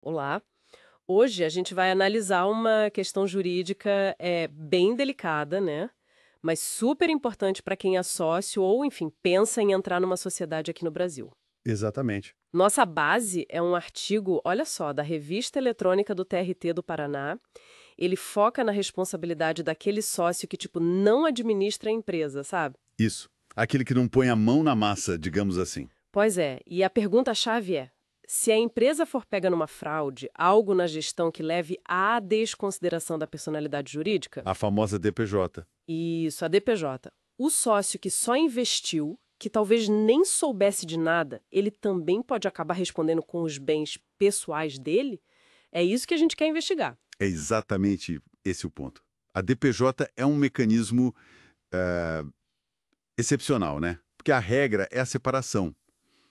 Olá. Hoje a gente vai analisar uma questão jurídica bem delicada, né? Mas super importante para quem é sócio ou, enfim, pensa em entrar numa sociedade aqui no Brasil. Exatamente. Nossa base é um artigo, olha só, da Revista Eletrônica do TRT do Paraná. Ele foca na responsabilidade daquele sócio que, tipo, não administra a empresa, sabe? Isso. Aquele que não põe a mão na massa, digamos assim. Pois é, e a pergunta-chave é: se a empresa for pega numa fraude, algo na gestão que leve à desconsideração da personalidade jurídica? A famosa DPJ. Isso, a DPJ. O sócio que só investiu, que talvez nem soubesse de nada, ele também pode acabar respondendo com os bens pessoais dele? É isso que a gente quer investigar. É exatamente esse o ponto. A DPJ é um mecanismo eh, excepcional, né? Porque a regra é a separação.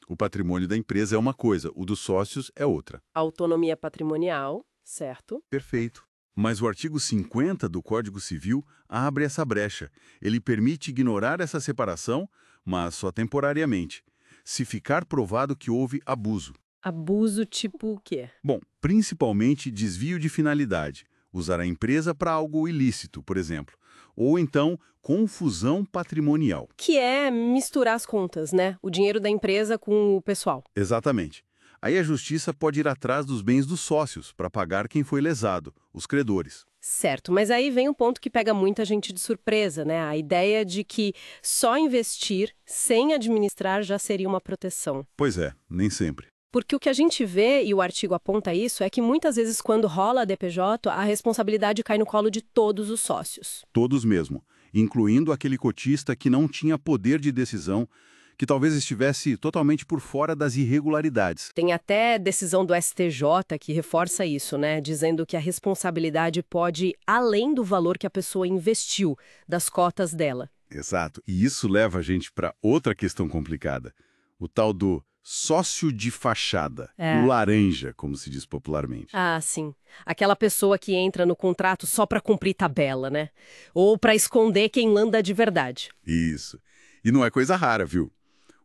O patrimônio da empresa é uma coisa, o dos sócios é outra. Autonomia patrimonial, certo? Perfeito. Mas o artigo 50 do Código Civil abre essa brecha. Ele permite ignorar essa separação, mas só temporariamente, se ficar provado que houve abuso. Abuso tipo o quê? Bom, principalmente desvio de finalidade, usar a empresa para algo ilícito, por exemplo, ou então confusão patrimonial. Que é misturar as contas, né? O dinheiro da empresa com o pessoal. Exatamente. Aí a justiça pode ir atrás dos bens dos sócios para pagar quem foi lesado, os credores. Certo, mas aí vem um ponto que pega muita gente de surpresa, né? A ideia de que só investir sem administrar já seria uma proteção. Pois é, nem sempre. Porque o que a gente vê, e o artigo aponta isso, é que muitas vezes quando rola a DPJ, a responsabilidade cai no colo de todos os sócios. Todos mesmo, incluindo aquele cotista que não tinha poder de decisão, que talvez estivesse totalmente por fora das irregularidades. Tem até decisão do STJ que reforça isso, né? Dizendo que a responsabilidade pode ir além do valor que a pessoa investiu, das cotas dela. Exato. E isso leva a gente para outra questão complicada. O tal do sócio de fachada, o É. laranja, como se diz popularmente. Ah, sim. Aquela pessoa que entra no contrato só para cumprir tabela, né? Ou para esconder quem manda de verdade. Isso. E não é coisa rara, viu?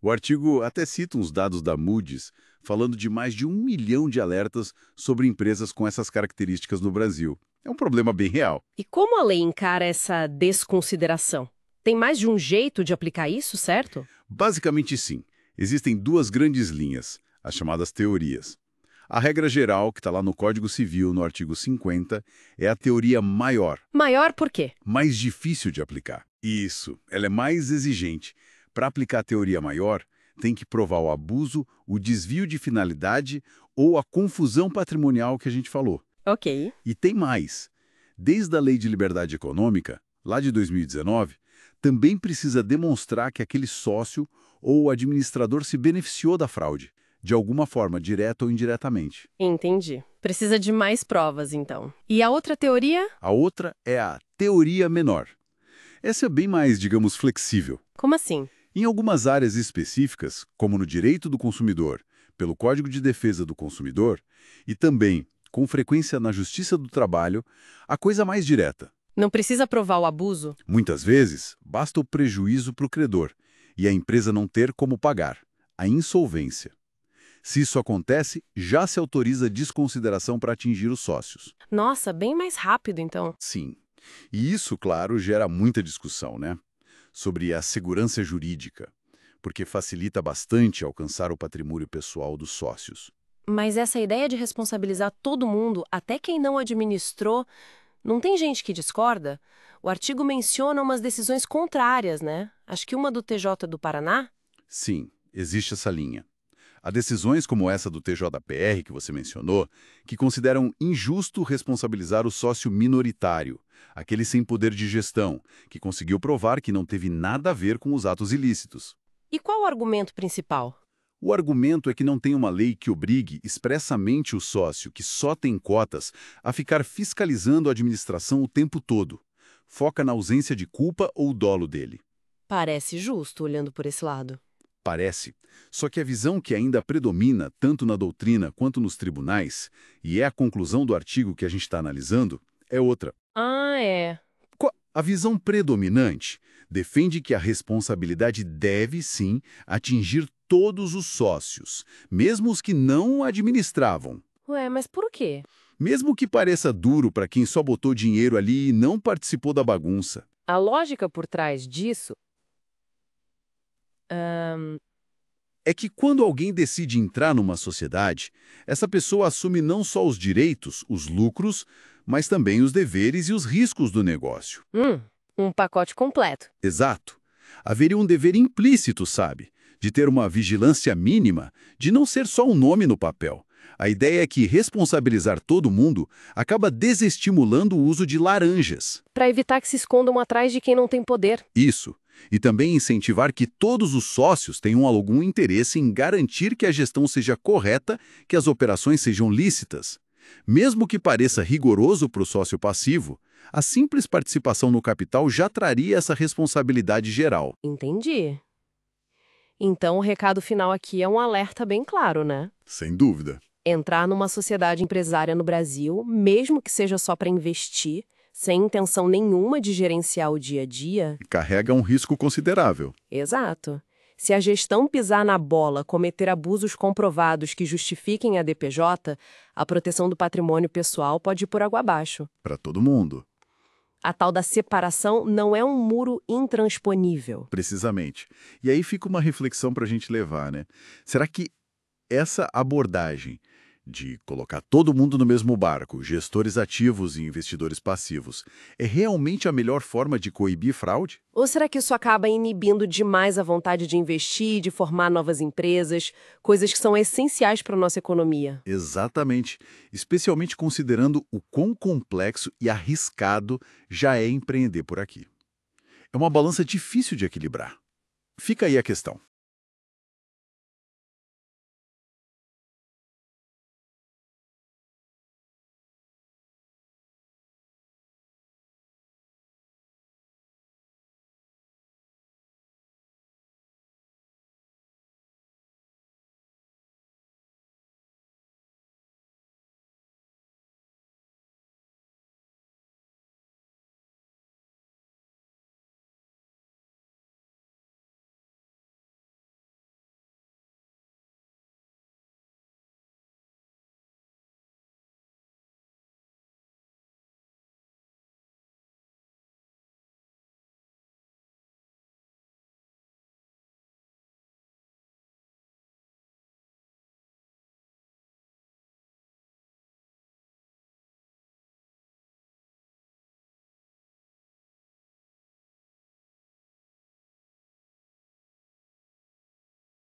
O artigo até cita uns dados da Moody's, falando de mais de 1 milhão de alertas sobre empresas com essas características no Brasil. É um problema bem real. E como a lei encara essa desconsideração? Tem mais de um jeito de aplicar isso, certo? Basicamente, sim. Existem duas grandes linhas, as chamadas teorias. A regra geral, que está lá no Código Civil, no artigo 50, é a teoria maior, Maior por quê? mais difícil de aplicar. Isso, ela é mais exigente. Para aplicar a teoria maior, tem que provar o abuso, o desvio de finalidade ou a confusão patrimonial que a gente falou. Ok. E tem mais. Desde a Lei de Liberdade Econômica, lá de 2019, também precisa demonstrar que aquele sócio ou administrador se beneficiou da fraude, de alguma forma, direta ou indiretamente. Entendi. Precisa de mais provas, então. E a outra teoria? A outra é a teoria menor. Essa é bem mais, digamos, flexível. Como assim? Em algumas áreas específicas, como no direito do consumidor, pelo Código de Defesa do Consumidor, e também, com frequência na Justiça do Trabalho, a coisa mais direta. Não precisa provar o abuso? Muitas vezes, basta o prejuízo para o credor e a empresa não ter como pagar, a insolvência. Se isso acontece, já se autoriza desconsideração para atingir os sócios. Nossa, bem mais rápido, então. Sim. E isso, claro, gera muita discussão, né? Sobre a segurança jurídica, porque facilita bastante alcançar o patrimônio pessoal dos sócios. Mas essa ideia de responsabilizar todo mundo, até quem não administrou, não tem gente que discorda? O artigo menciona umas decisões contrárias, né? Acho que uma do TJ do Paraná. Sim, existe essa linha. Há decisões como essa do TJPR que você mencionou, que consideram injusto responsabilizar o sócio minoritário, aquele sem poder de gestão, que conseguiu provar que não teve nada a ver com os atos ilícitos. E qual o argumento principal? O argumento é que não tem uma lei que obrigue expressamente o sócio, que só tem cotas, a ficar fiscalizando a administração o tempo todo. Foca na ausência de culpa ou dolo dele. Parece justo, olhando por esse lado. Parece. Só que a visão que ainda predomina, tanto na doutrina quanto nos tribunais, e é a conclusão do artigo que a gente está analisando, é outra. Ah, é. A visão predominante defende que a responsabilidade deve, sim, atingir todos os sócios, mesmo os que não administravam. Ué, mas por quê? Mesmo que pareça duro para quem só botou dinheiro ali e não participou da bagunça. A lógica por trás disso. ahn, É que quando alguém decide entrar numa sociedade, essa pessoa assume não só os direitos, os lucros, mas também os deveres e os riscos do negócio. hum, um pacote completo. Exato. Haveria um dever implícito, sabe? De ter uma vigilância mínima, de não ser só um nome no papel. A ideia é que responsabilizar todo mundo acaba desestimulando o uso de laranjas. Para evitar que se escondam atrás de quem não tem poder. Isso. E também incentivar que todos os sócios tenham algum interesse em garantir que a gestão seja correta, que as operações sejam lícitas. Mesmo que pareça rigoroso para o sócio passivo, a simples participação no capital já traria essa responsabilidade geral. Entendi. Então, o recado final aqui é um alerta bem claro, né? Sem dúvida. Entrar numa sociedade empresária no Brasil, mesmo que seja só para investir, sem intenção nenhuma de gerenciar o dia a dia. Carrega um risco considerável. Exato. Se a gestão pisar na bola, cometer abusos comprovados que justifiquem a DPJ, a proteção do patrimônio pessoal pode ir por água abaixo. Para todo mundo. A tal da separação não é um muro intransponível. Precisamente. E aí fica uma reflexão para a gente levar, né? Será que essa abordagem de colocar todo mundo no mesmo barco, gestores ativos e investidores passivos, é realmente a melhor forma de coibir fraude? Ou será que isso acaba inibindo demais a vontade de investir, de formar novas empresas, coisas que são essenciais para a nossa economia? Exatamente. Especialmente considerando o quão complexo e arriscado já é empreender por aqui. É uma balança difícil de equilibrar. Fica aí a questão.